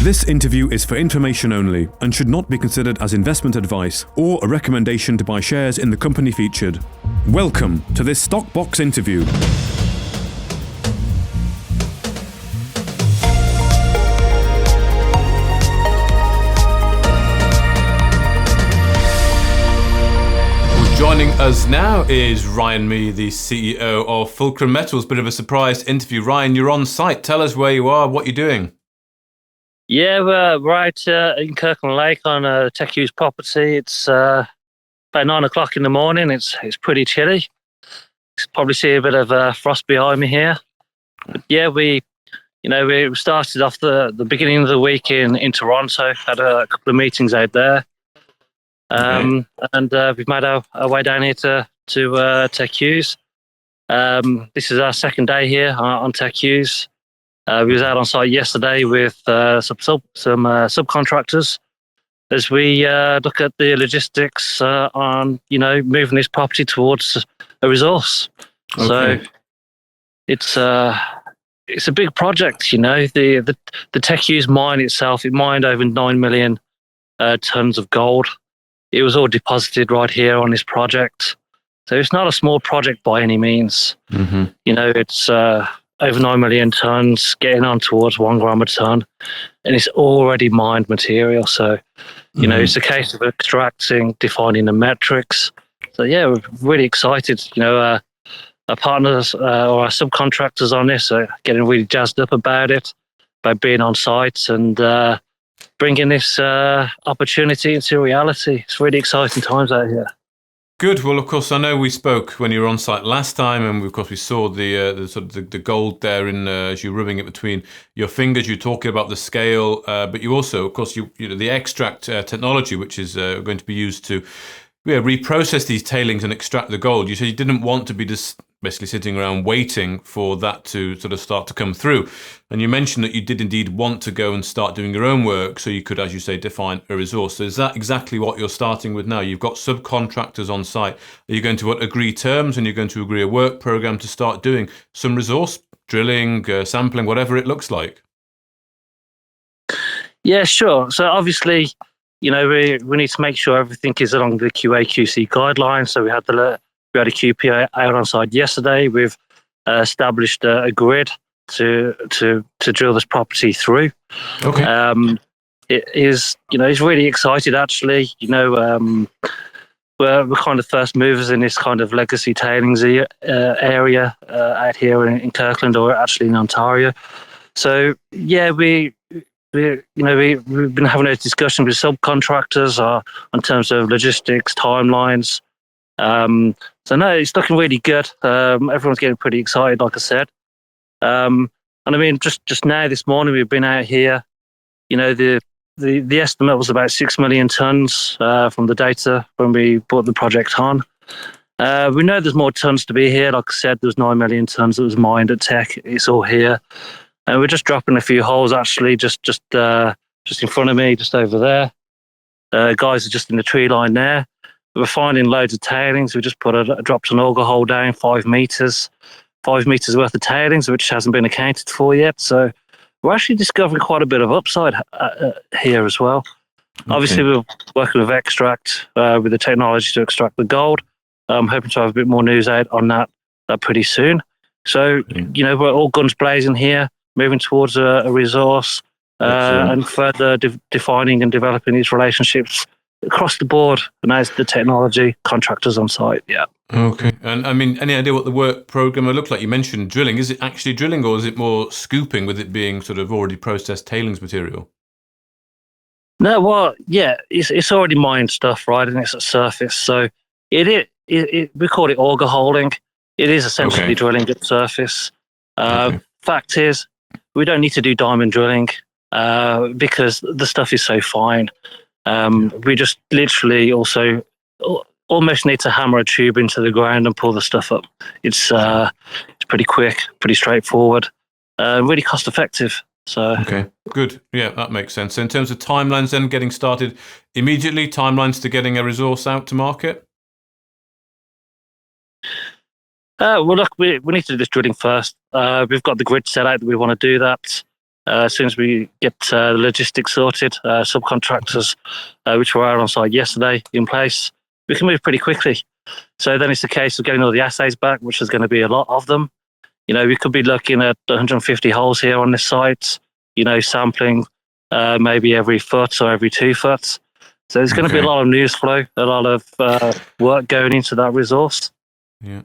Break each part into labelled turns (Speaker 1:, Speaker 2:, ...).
Speaker 1: This interview is for information only and should not be considered as investment advice or a recommendation to buy shares in the company featured. Welcome to this Stock Box interview.
Speaker 2: Joining us now is Ryan Mee, the CEO of Fulcrum Metals. Bit of a surprise interview. Ryan, you're on site. Tell us where you are, what you're doing.
Speaker 3: Yeah, we're right in Kirkland Lake on a Tech Hughes property. It's about 9 o'clock in the morning. It's pretty chilly. You can probably see a bit of frost behind me here. But yeah, we started off the beginning of the week in Toronto. Had a couple of meetings out there, and we've made our way down here to Tech Hughes. This is our second day here on Tech Hughes. We was out on site yesterday with some subcontractors as we look at the logistics on moving this property towards a resource.
Speaker 2: Okay.
Speaker 3: So it's a big project. The Tech Hughes mine itself, it mined over 9 million tons of gold. It was all deposited right here on this project. So it's not a small project by any means.
Speaker 2: Mm-hmm.
Speaker 3: It's over 9 million tons, getting on towards 1 gram a ton, and it's already mined material. So, it's a case of extracting, defining the metrics. So, yeah, we're really excited. Our partners or our subcontractors on this are getting really jazzed up about it, about being on site and bringing this opportunity into reality. It's really exciting times out here.
Speaker 2: Good. Well, of course, I know we spoke when you were on site last time, and of course we saw the sort of the gold there as you're rubbing it between your fingers. You're talking about the scale, but you also, of course, the extract technology, which is going to be used to reprocess these tailings and extract the gold. You said you didn't want to be just basically sitting around waiting for that to sort of start to come through. And you mentioned that you did indeed want to go and start doing your own work so you could, as you say, define a resource. So is that exactly what you're starting with now? You've got subcontractors on site. Are you going to agree terms and you're going to agree a work program to start doing some resource drilling, sampling, whatever it looks like?
Speaker 3: Yeah, sure. So obviously, we need to make sure everything is along the QA/QC guidelines. So we had a QP out on site yesterday. We've established a grid to drill this property through.
Speaker 2: Okay.
Speaker 3: It is, he's really excited actually. We're kind of first movers in this kind of legacy tailings area out here in Kirkland, or actually in Ontario. So yeah, we've been having those discussions with subcontractors on terms of logistics, timelines. So no, it's looking really good. Everyone's getting pretty excited, like I said. And I mean, just now this morning we've been out here. The estimate was about 6 million tons from the data when we brought the project on. We know there's more tons to be here. Like I said, there's 9 million tons that was mined at Tech. It's all here. And we're just dropping a few holes actually, just in front of me, just over there. Guys are just in the tree line there. We're finding loads of tailings. We just dropped an auger hole down 5 meters worth of tailings, which hasn't been accounted for yet. So we're actually discovering quite a bit of upside here as well. Okay. Obviously, we're working with extract with the technology to extract the gold. I'm hoping to have a bit more news out on that pretty soon. So, we're all guns blazing here, moving towards a resource and further defining and developing these relationships across the board, and as the technology contractors on site. Yeah.
Speaker 2: Okay. And I mean, any idea what the work program will look like? You mentioned drilling. Is it actually drilling, or is it more scooping, with it being sort of already processed tailings material?
Speaker 3: No, well, yeah, it's already mined stuff, right, and it's at surface. So we call it auger holing. It is essentially drilling at surface. Fact is, we don't need to do diamond drilling because the stuff is so fine. We just literally also almost need to hammer a tube into the ground and pull the stuff up. It's pretty quick, pretty straightforward, really cost effective. So
Speaker 2: okay, good. Yeah, that makes sense. So in terms of timelines, then getting started immediately, timelines to getting a resource out to market.
Speaker 3: Well, look, we need to do this drilling first. We've got the grid set out that we want to do that. As soon as we get the logistics sorted, subcontractors, which were out on site yesterday, in place, we can move pretty quickly. So then it's a case of getting all the assays back, which is going to be a lot of them. We could be looking at 150 holes here on this site, sampling maybe every foot or every 2 foot. So there's going to be a lot of news flow, a lot of work going into that resource.
Speaker 2: Yeah.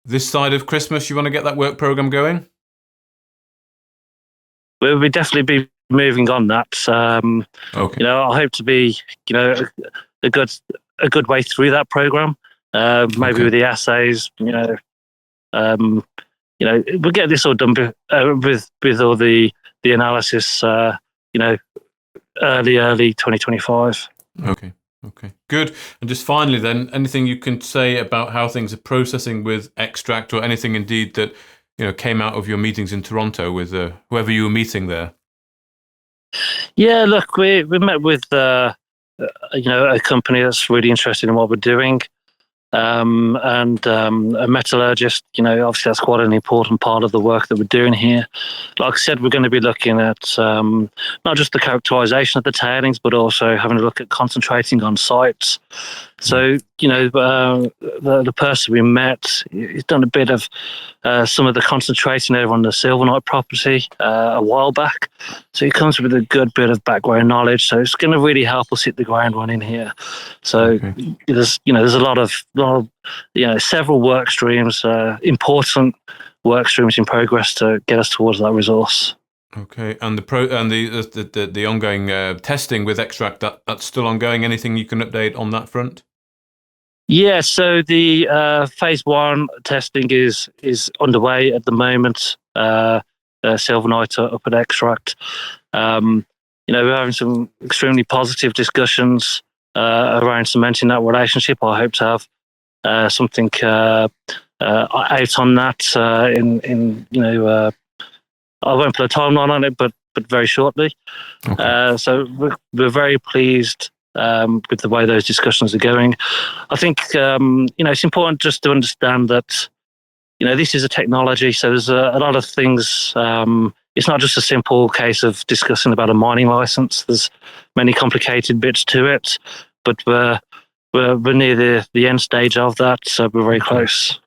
Speaker 2: This side of Christmas, you want to get that work program going?
Speaker 3: We'll definitely be moving on that.
Speaker 2: Okay.
Speaker 3: I hope to be, a good way through that program. Maybe with the assays, we'll get this all done with all the analysis, early 2025.
Speaker 2: Okay. Good. And just finally then, anything you can say about how things are processing with extract, or anything indeed that, came out of your meetings in Toronto with whoever you were meeting there?
Speaker 3: Yeah, look, we met with, a company that's really interested in what we're doing. And a metallurgist, obviously that's quite an important part of the work that we're doing here. Like I said, we're going to be looking at not just the characterization of the tailings, but also having a look at concentrating on sites. So, the person we met, he's done a bit of some of the concentrating over on the Silverknight property a while back. So he comes with a good bit of background knowledge. So it's going to really help us hit the ground running here. So there's a lot of several work streams, important work streams in progress to get us towards that resource.
Speaker 2: Okay, and the ongoing testing with extract, that's still ongoing. Anything you can update on that front?
Speaker 3: Yeah, so the phase 1 testing is underway at the moment. Silverknight up at extract. We're having some extremely positive discussions around cementing that relationship. I hope to have something out on that I won't put a timeline on it, but very shortly. Okay. So we're very pleased with the way those discussions are going. I think it's important just to understand that this is a technology, so there's a lot of things. It's not just a simple case of discussing about a mining license. There's many complicated bits to it, but we're near the end stage of that, so we're very close.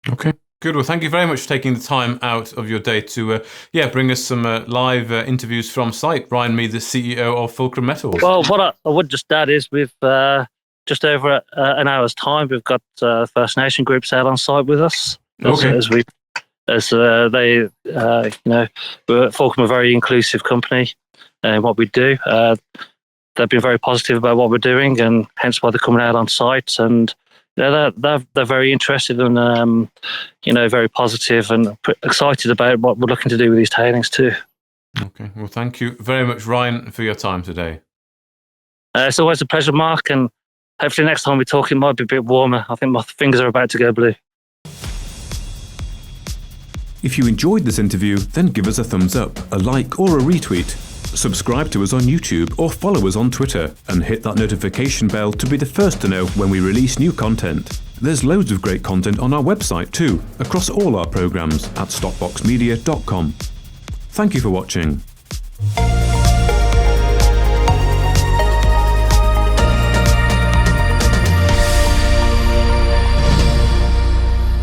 Speaker 2: Okay. Good. Well, thank you very much for taking the time out of your day to bring us some live interviews from site. Ryan Mead, the CEO of Fulcrum Metals. Well,
Speaker 3: what I would just add is we've just over an hour's time, we've got First Nation groups out on site with us.
Speaker 2: Okay.
Speaker 3: Fulcrum are a very inclusive company in what we do. They've been very positive about what we're doing, and hence why they're coming out on site. And they're very interested and very positive and excited about what we're looking to do with these tailings too.
Speaker 2: Okay, well, thank you very much, Ryan, for your time today.
Speaker 3: It's always a pleasure, Mark, and hopefully next time we talk it might be a bit warmer. I think my fingers are about to go blue.
Speaker 1: If you enjoyed this interview, then give us a thumbs up, a like or a retweet. Subscribe to us on YouTube or follow us on Twitter, and hit that notification bell to be the first to know when we release new content. There's loads of great content on our website too, across all our programs at stockboxmedia.com. Thank you for watching.